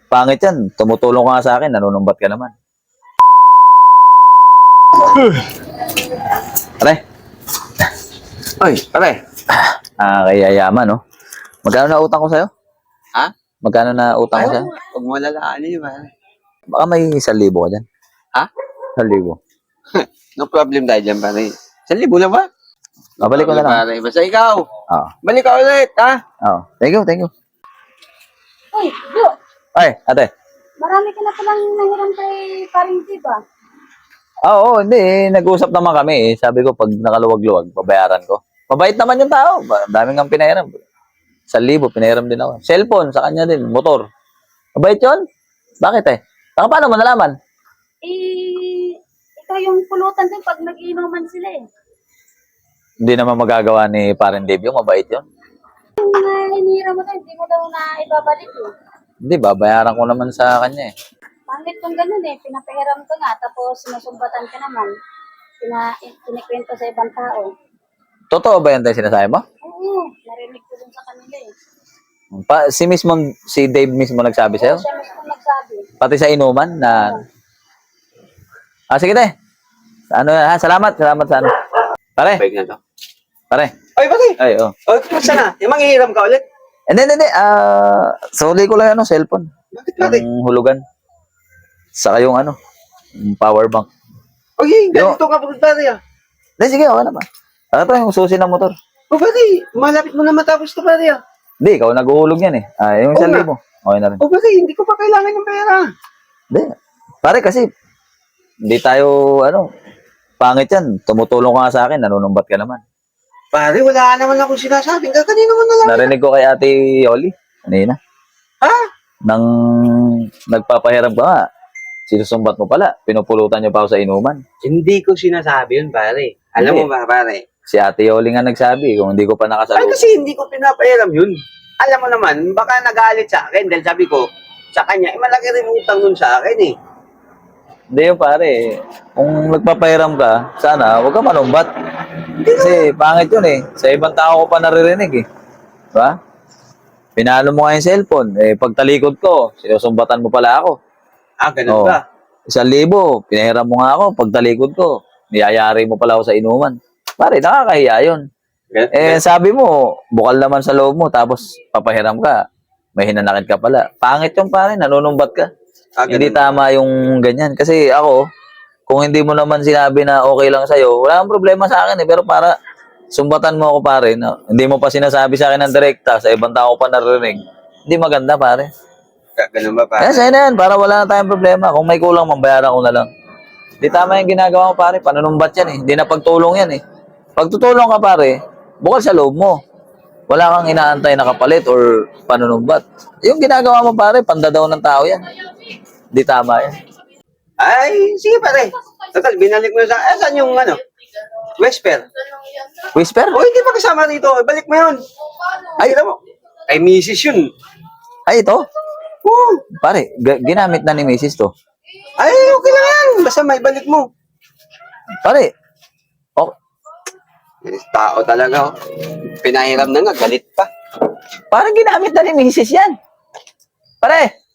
Pangit yan. Tumutulong ka nga sa akin, nanunumbat ka naman. Pare. Ay, pare. Kaya yaman, no? Magkano na utang ko sa'yo? Ha? Magkano na utang ko Ayaw, sa'yo? huwag mo lalahanin yun, pare. Baka may 1,000 ka dyan. Ha? 1,000. No problem tayo dyan, pare. 1,000 lang ba? Babalik ko na lang. Pare. Basta ikaw. Oo. Balik ka ulit, ha? Oo. Thank you, thank you. Uy, Jo, Ay, ate. marami ka na palang nahiram kay paring Tiba. Oo, hindi. Nag-usap naman kami. Sabi ko, pag nakaluwag-luwag, babayaran ko. Mabait naman yung tao. Daming ang pinahiram. 1,000, pinahiram din ako. Cellphone, sa kanya din. Motor. Mabait yun? Bakit eh? Saka paano mo nalaman? Ikaw yung pulutan din pag nag-iinuman sila eh. Hindi naman magagawa ni Parang Dave yung mabait yun. Yung hiniram mo din, hindi mo daw na ibabalik eh. Hindi, babayaran ko naman sa kanya eh. Pangit kung ganun eh, pinapahiram ka nga, tapos sinusumbatan ka naman. Kinikwento sa ibang tao. Totoo ba yan tayo sinasabi mo? Oo, narinig ko dun sa kanila eh. Si Dave mismo nagsabi sa'yo? Siya mismo nagsabi. Pati sa inuman na... sige te. Ano, salamat sa ano. Pare, Balik na to. pare. Ay, pare. Ay, oh. O, kumusta na? Yung manghihiram ka ulit? Hindi. Suli ko lang ano, cellphone. Bakit, pare? Yung hulugan. Saka yung ano, yung power bank. Okay, ganito ka po, pare, ah. Hindi, sige, okay na ba? Ito yung susi ng motor. O, pare, malapit mo na matapos to, pare, ah. Hindi, ikaw nag-uhulog yan eh. Yung Oo 1,000. nga. Okay na rin. O, pare, hindi ko pa kailangan yung pera. Hindi. Pare kasi, hindi tayo, pangit yan. Tumutulong ka nga sa akin, nanunumbat ka naman. Pare, wala naman akong sinasabing. Kanino mo na lang. Narinig ko kay Ate Yoli, kanina. Ha? Nang nagpapahiram ka nga, sinusumbat mo pala, pinupulutan niyo pa ako sa inuman. Hindi ko sinasabi yun, pare. Alam mo ba, pare? Si Ate Yoli nga nagsabi, kung hindi ko pa Ay, nakasagot. kasi hindi ko pinapahiram yun. Alam mo naman, baka nagalit sa akin dahil sabi ko, sa kanya, malaki rin utang nun sa akin eh. Hindi yun pare, kung nagpapahiram ka, sana huwag ka manumbat. Kasi pangit yun eh, sa ibang tao ko pa naririnig eh. Diba? Pinalo mo nga yung cellphone, pagtalikod ko, sinusumbatan mo pala ako. Ah, ganun ba? 1,000, pinahiram mo nga ako, pagtalikod ko, niyayari mo pala ako sa inuman. Pare, nakakahiya yun. Sabi mo, bukal naman sa loob mo, tapos papahiram ka, may hinanakit ka pala. Pangit yung pare, nanunumbat ka. Ah, Hindi ganun ba? tama yung ganyan. Kasi ako, kung hindi mo naman sinabi na okay lang sa'yo, wala kang problema sa akin eh. Pero para sumbatan mo ako pare, na, hindi mo pa sinasabi sa akin ng direkta, sa ibang tao pa narinig, hindi maganda pare. Ganun ba, pare? Sa'yo na yan, para wala na tayong problema. Kung may kulang, mambayaran ko na lang. Hindi tama yung ginagawa mo pare, panunumbat yan eh. Hindi na pagtulong yan eh. Pagtutulong ka pare, bukal sa loob mo. Wala kang inaantay na kapalit or panunumbat. Yung ginagawa mo pare, pandadaw ng tao yan. Hindi tama yan. Ay, sige pare. Total, binalik mo sa... saan yung ano? Whisper. Whisper? O, hindi pa kasama dito. Balik mo yun. Ay, alam mo. Ay, misis yun. Ay, ito? Oo. Pare, ginamit na ni Mrs. to. Ay, okay lang yan. Basta may balik mo. Pare, Tao talaga, oh. Pinahiram na nga, galit pa. parang ginamit na ni Mrs. yan. Pare,